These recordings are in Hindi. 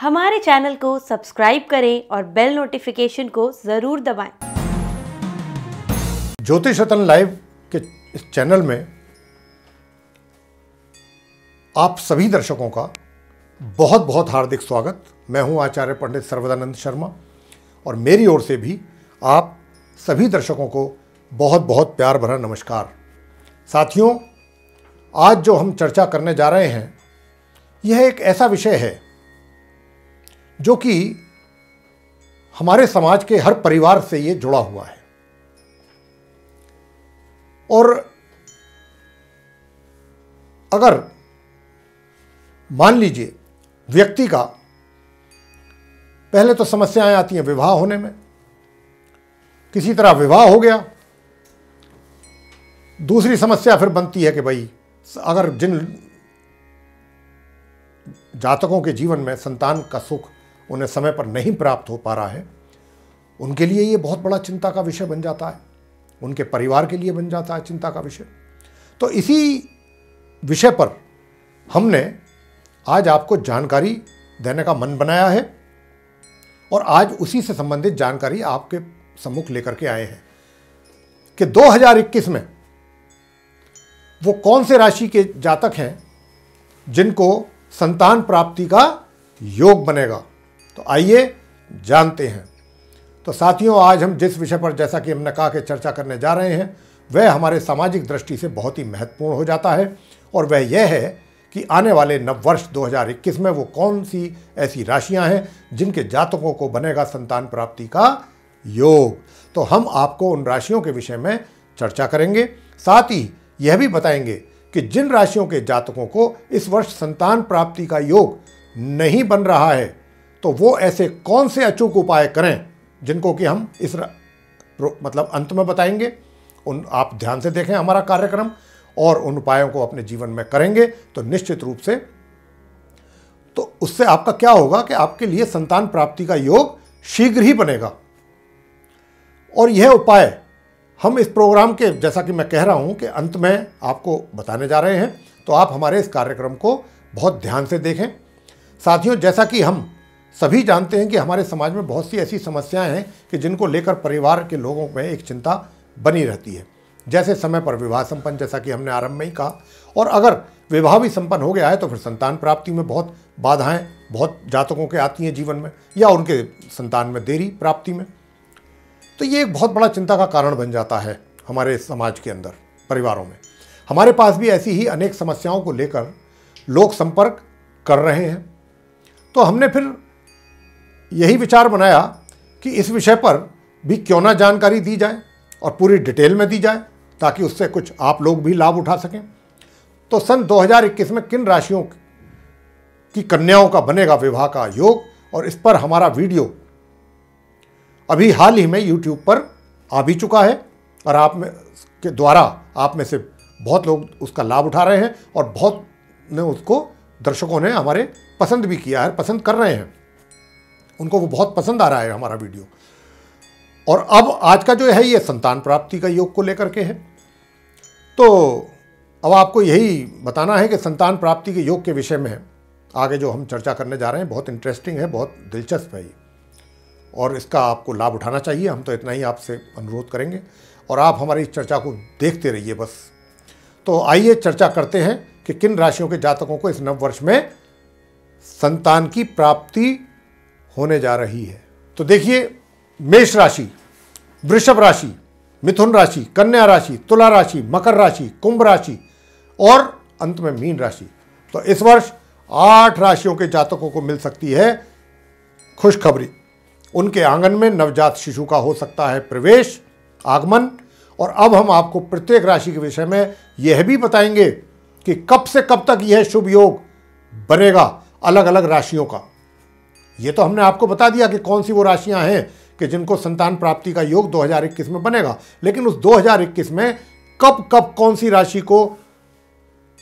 हमारे चैनल को सब्सक्राइब करें और बेल नोटिफिकेशन को ज़रूर दबाएं। ज्योतिष रतन लाइव के इस चैनल में आप सभी दर्शकों का बहुत बहुत हार्दिक स्वागत। मैं हूं आचार्य पंडित सर्वदानंद शर्मा और मेरी ओर से भी आप सभी दर्शकों को बहुत बहुत प्यार भरा नमस्कार। साथियों, आज जो हम चर्चा करने जा रहे हैं यह एक ऐसा विषय है जो कि हमारे समाज के हर परिवार से ये जुड़ा हुआ है। और अगर मान लीजिए व्यक्ति का पहले तो समस्याएं आती हैं विवाह होने में, किसी तरह विवाह हो गया। दूसरी समस्या फिर बनती है कि भाई अगर जिन जातकों के जीवन में संतान का सुख उन्हें समय पर नहीं प्राप्त हो पा रहा है, उनके लिए ये बहुत बड़ा चिंता का विषय बन जाता है, उनके परिवार के लिए बन जाता है चिंता का विषय। तो इसी विषय पर हमने आज आपको जानकारी देने का मन बनाया है और आज उसी से संबंधित जानकारी आपके सम्मुख लेकर के आए हैं कि 2021 में वो कौन से राशि के जातक हैं जिनको संतान प्राप्ति का योग बनेगा। तो आइए जानते हैं। तो साथियों, आज हम जिस विषय पर जैसा कि हमने कहा कि चर्चा करने जा रहे हैं वह हमारे सामाजिक दृष्टि से बहुत ही महत्वपूर्ण हो जाता है और वह यह है कि आने वाले नववर्ष 2021 में वो कौन सी ऐसी राशियां हैं जिनके जातकों को बनेगा संतान प्राप्ति का योग। तो हम आपको उन राशियों के विषय में चर्चा करेंगे, साथ ही यह भी बताएंगे कि जिन राशियों के जातकों को इस वर्ष संतान प्राप्ति का योग नहीं बन रहा है तो वो ऐसे कौन से अचूक उपाय करें जिनको कि हम इस अंत में बताएंगे। उन आप ध्यान से देखें हमारा कार्यक्रम और उन उपायों को अपने जीवन में करेंगे तो निश्चित रूप से तो उससे आपका क्या होगा कि आपके लिए संतान प्राप्ति का योग शीघ्र ही बनेगा। और यह उपाय हम इस प्रोग्राम के, जैसा कि मैं कह रहा हूं कि अंत में आपको बताने जा रहे हैं, तो आप हमारे इस कार्यक्रम को बहुत ध्यान से देखें। साथियों, जैसा कि हम सभी जानते हैं कि हमारे समाज में बहुत सी ऐसी समस्याएं हैं कि जिनको लेकर परिवार के लोगों में एक चिंता बनी रहती है। जैसे समय पर विवाह संपन्न, जैसा कि हमने आरंभ में ही कहा, और अगर विवाह भी संपन्न हो गया है तो फिर संतान प्राप्ति में बहुत बाधाएं बहुत जातकों के आती हैं जीवन में, या उनके संतान में देरी प्राप्ति में। तो ये एक बहुत बड़ा चिंता का कारण बन जाता है हमारे समाज के अंदर, परिवारों में। हमारे पास भी ऐसी ही अनेक समस्याओं को लेकर लोग संपर्क कर रहे हैं। तो हमने फिर यही विचार बनाया कि इस विषय पर भी क्यों ना जानकारी दी जाए और पूरी डिटेल में दी जाए ताकि उससे कुछ आप लोग भी लाभ उठा सकें। तो सन 2021 में किन राशियों की कन्याओं का बनेगा विवाह का योग, और इस पर हमारा वीडियो अभी हाल ही में YouTube पर आ भी चुका है और आप में के द्वारा आप में से बहुत लोग उसका लाभ उठा रहे हैं और बहुत ने उसको, दर्शकों ने हमारे पसंद भी किया है, पसंद कर रहे हैं, उनको वो बहुत पसंद आ रहा है हमारा वीडियो। और अब आज का जो है ये संतान प्राप्ति का योग को लेकर के है। तो अब आपको यही बताना है कि संतान प्राप्ति के योग के विषय में आगे जो हम चर्चा करने जा रहे हैं बहुत इंटरेस्टिंग है, बहुत दिलचस्प है और इसका आपको लाभ उठाना चाहिए। हम तो इतना ही आपसे अनुरोध करेंगे और आप हमारी इस चर्चा को देखते रहिए बस। तो आइए चर्चा करते हैं कि किन राशियों के जातकों को इस नववर्ष में संतान की प्राप्ति होने जा रही है। तो देखिए, मेष राशि, वृषभ राशि, मिथुन राशि, कन्या राशि, तुला राशि, मकर राशि, कुंभ राशि और अंत में मीन राशि। तो इस वर्ष 8 राशियों के जातकों को मिल सकती है खुशखबरी। उनके आंगन में नवजात शिशु का हो सकता है प्रवेश, आगमन। और अब हम आपको प्रत्येक राशि के विषय में यह भी बताएंगे कि कब से कब तक यह शुभ योग बनेगा अलग अलग राशियों का। ये तो हमने आपको बता दिया कि कौन सी वो राशियां हैं कि जिनको संतान प्राप्ति का योग 2021 में बनेगा, लेकिन उस 2021 में कब कब कौन सी राशि को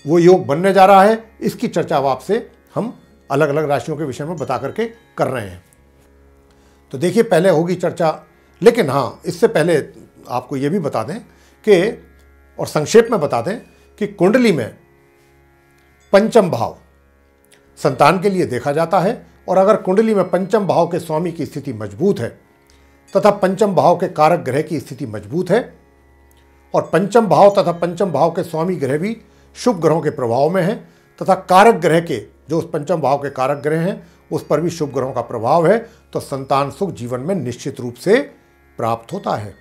वो योग बनने जा रहा है इसकी चर्चा अब आपसे हम अलग अलग राशियों के विषय में बता करके कर रहे हैं। तो देखिए, पहले होगी चर्चा, लेकिन हाँ, इससे पहले आपको ये भी बता दें कि, और संक्षेप में बता दें कि कुंडली में पंचम भाव संतान के लिए देखा जाता है और अगर कुंडली में पंचम भाव के स्वामी की स्थिति मजबूत है तथा पंचम भाव के कारक ग्रह की स्थिति मजबूत है और पंचम भाव तथा पंचम भाव के स्वामी ग्रह भी शुभ ग्रहों के प्रभाव में है तथा कारक ग्रह के जो उस पंचम भाव के कारक ग्रह हैं उस पर भी शुभ ग्रहों का प्रभाव है, तो संतान सुख जीवन में निश्चित रूप से प्राप्त होता है।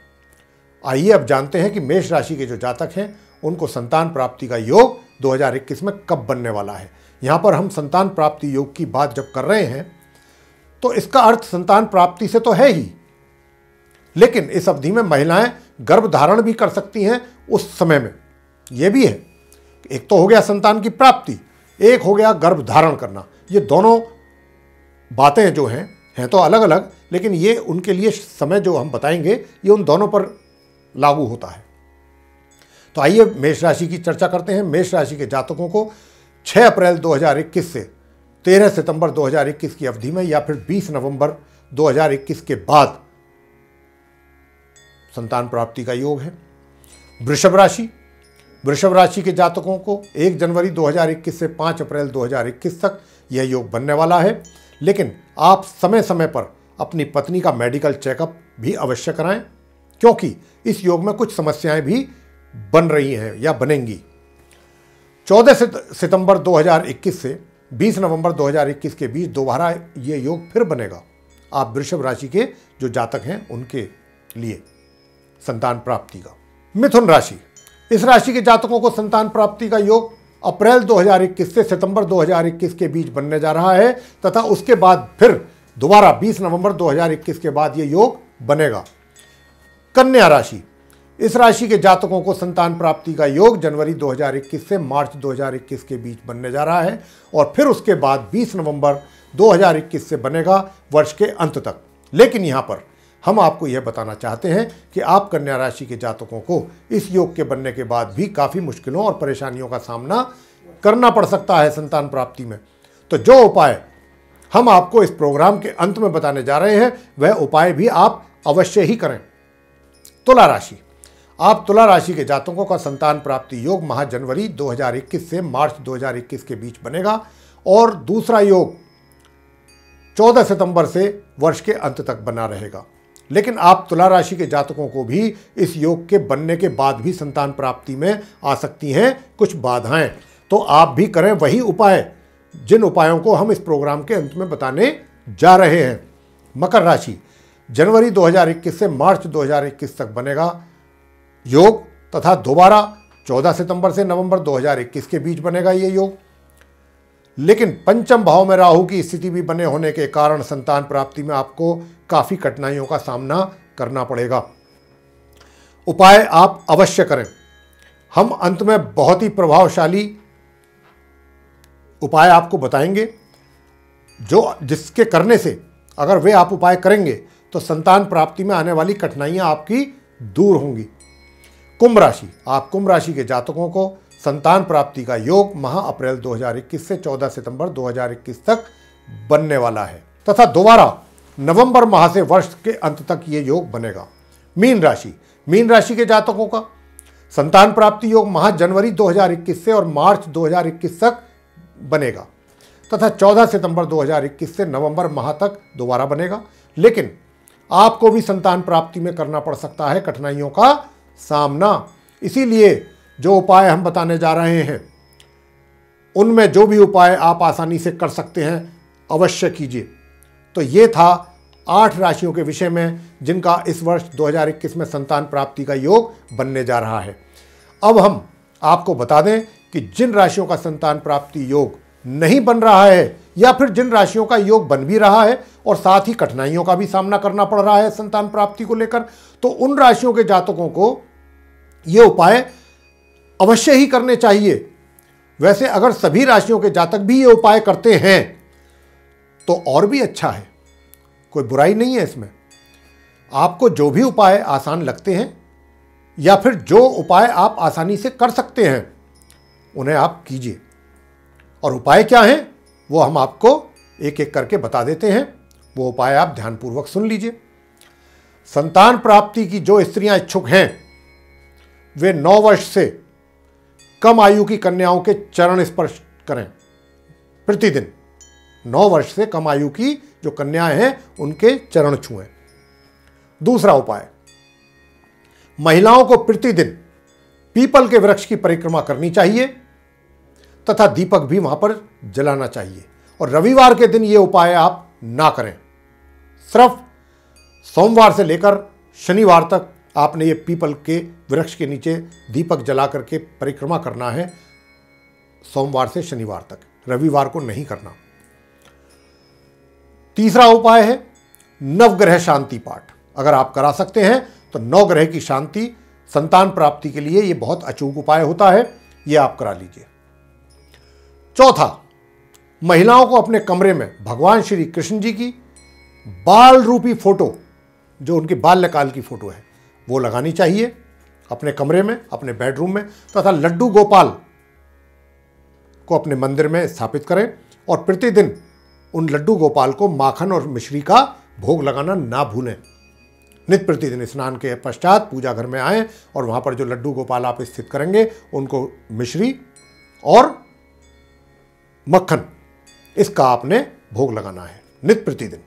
आइए अब जानते हैं कि मेष राशि के जो जातक हैं उनको संतान प्राप्ति का योग 2021 में कब बनने वाला है। यहाँ पर हम संतान प्राप्ति योग की बात जब कर रहे हैं तो इसका अर्थ संतान प्राप्ति से तो है ही, लेकिन इस अवधि में महिलाएं गर्भ धारण भी कर सकती हैं उस समय में। यह भी है, एक तो हो गया संतान की प्राप्ति, एक हो गया गर्भ धारण करना। ये दोनों बातें जो हैं तो अलग अलग, लेकिन ये उनके लिए समय जो हम बताएंगे ये उन दोनों पर लागू होता है। तो आइए मेष राशि की चर्चा करते हैं। मेष राशि के जातकों को 6 अप्रैल 2021 से 13 सितंबर 2021 की अवधि में या फिर 20 नवंबर 2021 के बाद संतान प्राप्ति का योग है। वृषभ राशि के जातकों को 1 जनवरी 2021 से 5 अप्रैल 2021 तक यह योग बनने वाला है, लेकिन आप समय समय पर अपनी पत्नी का मेडिकल चेकअप भी अवश्य कराएं, क्योंकि इस योग में कुछ समस्याएं भी बन रही हैं या बनेंगी। 14 सितंबर 2021 से 20 नवंबर 2021 के बीच दोबारा ये योग फिर बनेगा। आप वृषभ राशि के जो जातक हैं उनके लिए संतान प्राप्ति का। मिथुन राशि, इस राशि के जातकों को संतान प्राप्ति का योग अप्रैल 2021 से सितंबर 2021 के बीच बनने जा रहा है तथा उसके बाद फिर दोबारा 20 नवंबर 2021 के बाद ये योग बनेगा। कन्या राशि, इस राशि के जातकों को संतान प्राप्ति का योग जनवरी 2021 से मार्च 2021 के बीच बनने जा रहा है और फिर उसके बाद 20 नवंबर 2021 से बनेगा वर्ष के अंत तक। लेकिन यहाँ पर हम आपको यह बताना चाहते हैं कि आप कन्या राशि के जातकों को इस योग के बनने के बाद भी काफ़ी मुश्किलों और परेशानियों का सामना करना पड़ सकता है संतान प्राप्ति में। तो जो उपाय हम आपको इस प्रोग्राम के अंत में बताने जा रहे हैं वह उपाय भी आप अवश्य ही करें। तुला राशि, आप तुला राशि के जातकों का संतान प्राप्ति योग माह जनवरी 2021 से मार्च 2021 के बीच बनेगा और दूसरा योग 14 सितंबर से वर्ष के अंत तक बना रहेगा। लेकिन आप तुला राशि के जातकों को भी इस योग के बनने के बाद भी संतान प्राप्ति में आ सकती हैं कुछ बाधाएं, तो आप भी करें वही उपाय जिन उपायों को हम इस प्रोग्राम के अंत में बताने जा रहे हैं। मकर राशि, जनवरी 2021 से मार्च 2021 तक बनेगा योग तथा दोबारा 14 सितंबर से नवंबर 2021 के बीच बनेगा ये योग। लेकिन पंचम भाव में राहु की स्थिति भी बने होने के कारण संतान प्राप्ति में आपको काफ़ी कठिनाइयों का सामना करना पड़ेगा। उपाय आप अवश्य करें। हम अंत में बहुत ही प्रभावशाली उपाय आपको बताएंगे जिसके करने से अगर वे आप उपाय करेंगे तो संतान प्राप्ति में आने वाली कठिनाइयां आपकी दूर होंगी। कुंभ राशि, आप कुंभ राशि के जातकों को संतान प्राप्ति का योग माह अप्रैल 2021 से 14 सितंबर 2021 तक बनने वाला है तथा दोबारा नवंबर माह से वर्ष के अंत तक ये योग बनेगा। मीन राशि के जातकों का संतान प्राप्ति योग माह जनवरी 2021 से और मार्च 2021 तक बनेगा तथा 14 सितंबर 2021 से नवंबर माह तक दोबारा बनेगा। लेकिन आपको भी संतान प्राप्ति में करना पड़ सकता है कठिनाइयों का सामना। इसीलिए जो उपाय हम बताने जा रहे हैं उनमें जो भी उपाय आप आसानी से कर सकते हैं अवश्य कीजिए। तो ये था 8 राशियों के विषय में जिनका इस वर्ष 2021 में संतान प्राप्ति का योग बनने जा रहा है। अब हम आपको बता दें कि जिन राशियों का संतान प्राप्ति योग नहीं बन रहा है या फिर जिन राशियों का योग बन भी रहा है और साथ ही कठिनाइयों का भी सामना करना पड़ रहा है संतान प्राप्ति को लेकर, तो उन राशियों के जातकों को ये उपाय अवश्य ही करने चाहिए। वैसे अगर सभी राशियों के जातक भी ये उपाय करते हैं तो और भी अच्छा है, कोई बुराई नहीं है इसमें। आपको जो भी उपाय आसान लगते हैं या फिर जो उपाय आप आसानी से कर सकते हैं उन्हें आप कीजिए। और उपाय क्या हैं वो हम आपको एक एक करके बता देते हैं, वो उपाय आप ध्यानपूर्वक सुन लीजिए। संतान प्राप्ति की जो स्त्रियां इच्छुक हैं वे 9 वर्ष से कम आयु की कन्याओं के चरण स्पर्श करें प्रतिदिन 9 वर्ष से कम आयु की जो कन्याएं हैं उनके चरण छुएं। दूसरा उपाय, महिलाओं को प्रतिदिन पीपल के वृक्ष की परिक्रमा करनी चाहिए तथा दीपक भी वहां पर जलाना चाहिए। और रविवार के दिन ये उपाय आप ना करें। सिर्फ सोमवार से लेकर शनिवार तक आपने ये पीपल के वृक्ष के नीचे दीपक जला करके परिक्रमा करना है, सोमवार से शनिवार तक, रविवार को नहीं करना। तीसरा उपाय है नवग्रह शांति पाठ। अगर आप करा सकते हैं तो नवग्रह की शांति संतान प्राप्ति के लिए ये बहुत अचूक उपाय होता है, ये आप करा लीजिए। चौथा, महिलाओं को अपने कमरे में भगवान श्री कृष्ण जी की बाल रूपी फोटो, जो उनकी बाल्यकाल की फोटो है, वो लगानी चाहिए अपने कमरे में, अपने बेडरूम में, तथा लड्डू गोपाल को अपने मंदिर में स्थापित करें और प्रतिदिन उन लड्डू गोपाल को माखन और मिश्री का भोग लगाना ना भूलें। नित्य प्रतिदिन स्नान के पश्चात पूजा घर में आएं और वहां पर जो लड्डू गोपाल आप स्थित करेंगे उनको मिश्री और मक्खन, इसका आपने भोग लगाना है नित्य प्रतिदिन।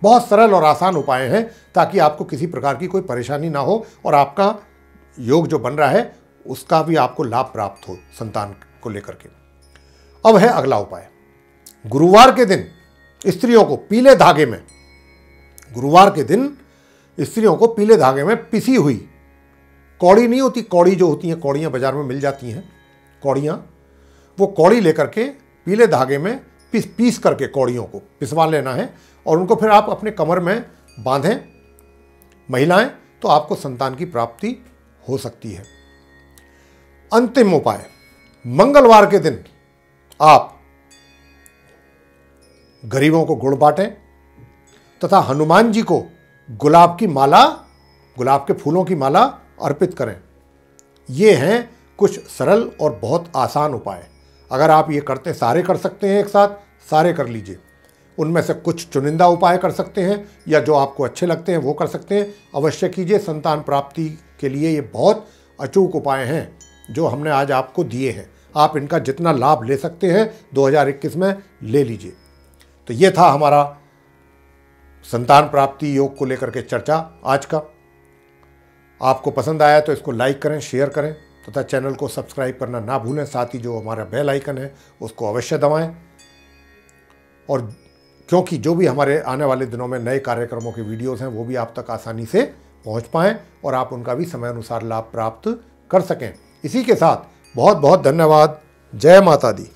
बहुत सरल और आसान उपाय हैं ताकि आपको किसी प्रकार की कोई परेशानी ना हो और आपका योग जो बन रहा है उसका भी आपको लाभ प्राप्त हो संतान को लेकर के। अब है अगला उपाय, गुरुवार के दिन स्त्रियों को पीले धागे में, गुरुवार के दिन स्त्रियों को पीले धागे में पिसी हुई कौड़ी नहीं होती, कौड़ी जो होती हैं, कौड़ियाँ बाजार में मिल जाती हैं कौड़ियाँ, वो कौड़ी लेकर के पीले धागे में पीस करके कौड़ियों को पिसवा लेना है और उनको फिर आप अपने कमर में बांधें महिलाएं, तो आपको संतान की प्राप्ति हो सकती है। अंतिम उपाय, मंगलवार के दिन आप गरीबों को गुड़ बांटें तथा हनुमान जी को गुलाब की माला, गुलाब के फूलों की माला अर्पित करें। ये हैं कुछ सरल और बहुत आसान उपाय। अगर आप ये करते, सारे कर सकते हैं एक साथ, सारे कर लीजिए। उनमें से कुछ चुनिंदा उपाय कर सकते हैं या जो आपको अच्छे लगते हैं वो कर सकते हैं, अवश्य कीजिए। संतान प्राप्ति के लिए ये बहुत अचूक उपाय हैं जो हमने आज आपको दिए हैं। आप इनका जितना लाभ ले सकते हैं 2021 में ले लीजिए। तो ये था हमारा संतान प्राप्ति योग को लेकर के चर्चा आज का। आपको पसंद आया तो इसको लाइक करें, शेयर करें तथा चैनल को सब्सक्राइब करना ना भूलें। साथ ही जो हमारा बेल आइकन है उसको अवश्य दबाएं, और क्योंकि जो भी हमारे आने वाले दिनों में नए कार्यक्रमों के वीडियोस हैं वो भी आप तक आसानी से पहुंच पाएं और आप उनका भी समय अनुसार लाभ प्राप्त कर सकें। इसी के साथ बहुत बहुत धन्यवाद। जय माता दी।